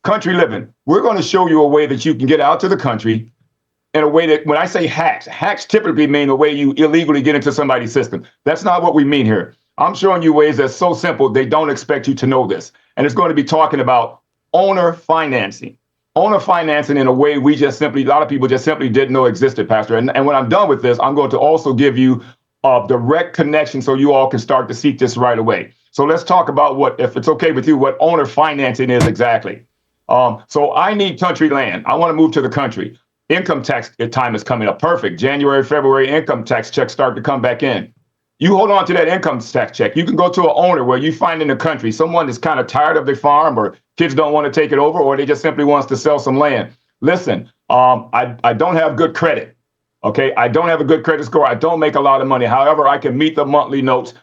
country living. We're going to show you a way that you can get out to the country in a way that, when I say hacks typically mean the way you illegally get into somebody's system. That's not what we mean here. I'm showing you ways that's so simple, they don't expect you to know this. And it's going to be talking about owner financing. Owner financing in a way a lot of people just simply didn't know existed, Pastor. And when I'm done with this, I'm going to also give you a direct connection so you all can start to seek this right away. So let's talk about if it's okay with you, what owner financing is exactly. So I need country land. I want to move to the country. Income tax time is coming up. Perfect. January, February, income tax checks start to come back in. You hold on to that income tax check. You can go to an owner where you find in the country someone that's kind of tired of their farm, or kids don't want to take it over, or they just simply wants to sell some land. Listen, I don't have good credit. Okay, I don't have a good credit score. I don't make a lot of money. However, I can meet the monthly notes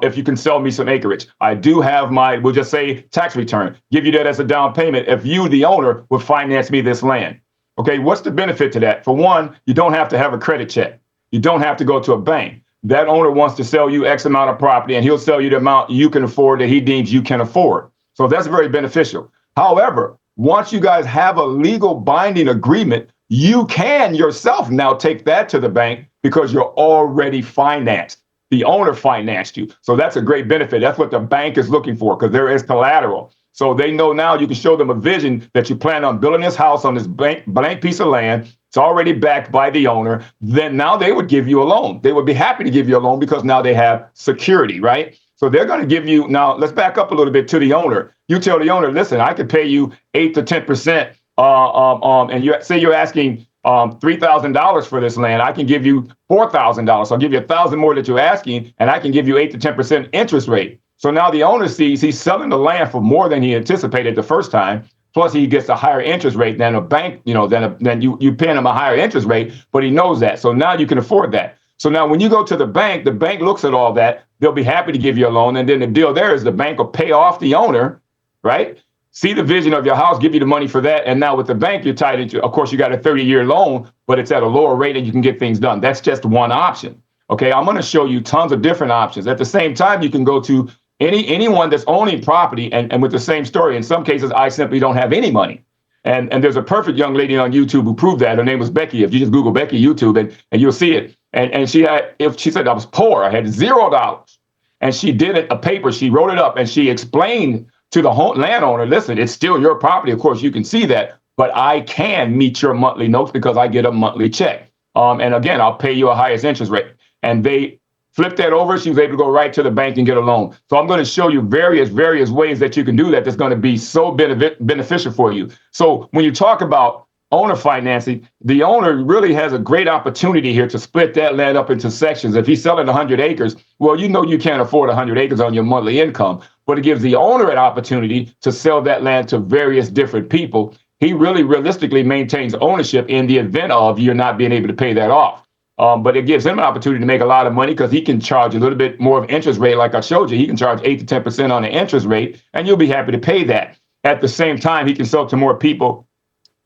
if you can sell me some acreage. I do have we'll just say tax return, give you that as a down payment if you, the owner, would finance me this land. Okay, what's the benefit to that? For one, you don't have to have a credit check. You don't have to go to a bank. That owner wants to sell you X amount of property, and he'll sell you the amount you can afford that he deems you can afford. So that's very beneficial. However, once you guys have a legal binding agreement, you can yourself now take that to the bank because you're already financed. The owner financed you. So that's a great benefit. That's what the bank is looking for, because there is collateral. So they know now you can show them a vision that you plan on building this house on this blank piece of land. It's already backed by the owner. Then now they would give you a loan. They would be happy to give you a loan because now they have security, right? So they're going to give you, now let's back up a little bit to the owner. You tell the owner, listen, I could pay you 8 to 10%. And you say you're asking $3,000 for this land. I can give you $4,000. So I'll give you $1,000 more that you're asking, and I can give you 8 to 10% interest rate. So now the owner sees he's selling the land for more than he anticipated the first time. Plus, he gets a higher interest rate than a bank, than you paying him a higher interest rate, but he knows that. So now you can afford that. So now when you go to the bank looks at all that. They'll be happy to give you a loan. And then the deal there is the bank will pay off the owner, right? See the vision of your house, give you the money for that. And now with the bank, you're tied into, of course, you got a 30-year loan, but it's at a lower rate and you can get things done. That's just one option. Okay, I'm going to show you tons of different options. At the same time, you can go to anyone that's owning property and with the same story. In some cases, I simply don't have any money. And there's a perfect young lady on YouTube who proved that. Her name was Becky. If you just Google Becky YouTube and you'll see it. And she said I was poor, I had $0. And she did a paper, she wrote it up and she explained to the landowner, listen, it's still your property. Of course, you can see that, but I can meet your monthly notes because I get a monthly check. And again, I'll pay you a highest interest rate. And they flipped that over. She was able to go right to the bank and get a loan. So I'm going to show you various ways that you can do that that's going to be so beneficial for you. So when you talk about owner financing, the owner really has a great opportunity here to split that land up into sections. If he's selling 100 acres, well, you can't afford 100 acres on your monthly income, but it gives the owner an opportunity to sell that land to various different people. He really realistically maintains ownership in the event of you not being able to pay that off. But it gives him an opportunity to make a lot of money because he can charge a little bit more of interest rate. Like I showed you, he can charge 8 to 10% on the interest rate, and you'll be happy to pay that. At the same time, he can sell to more people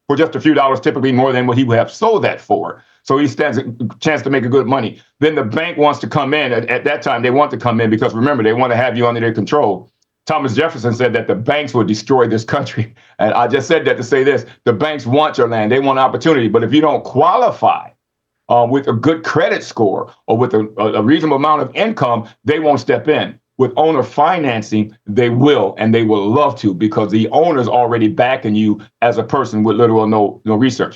for just a few dollars, typically more than what he would have sold that for. So he stands a chance to make a good money. Then the bank wants to come in. At that time, they want to come in because, remember, they want to have you under their control. Thomas Jefferson said that the banks will destroy this country. And I just said that to say this. The banks want your land. They want opportunity. But if you don't qualify with a good credit score or with a reasonable amount of income, they won't step in. With owner financing, they will, and they will love to because the owner's already backing you as a person with little or no research.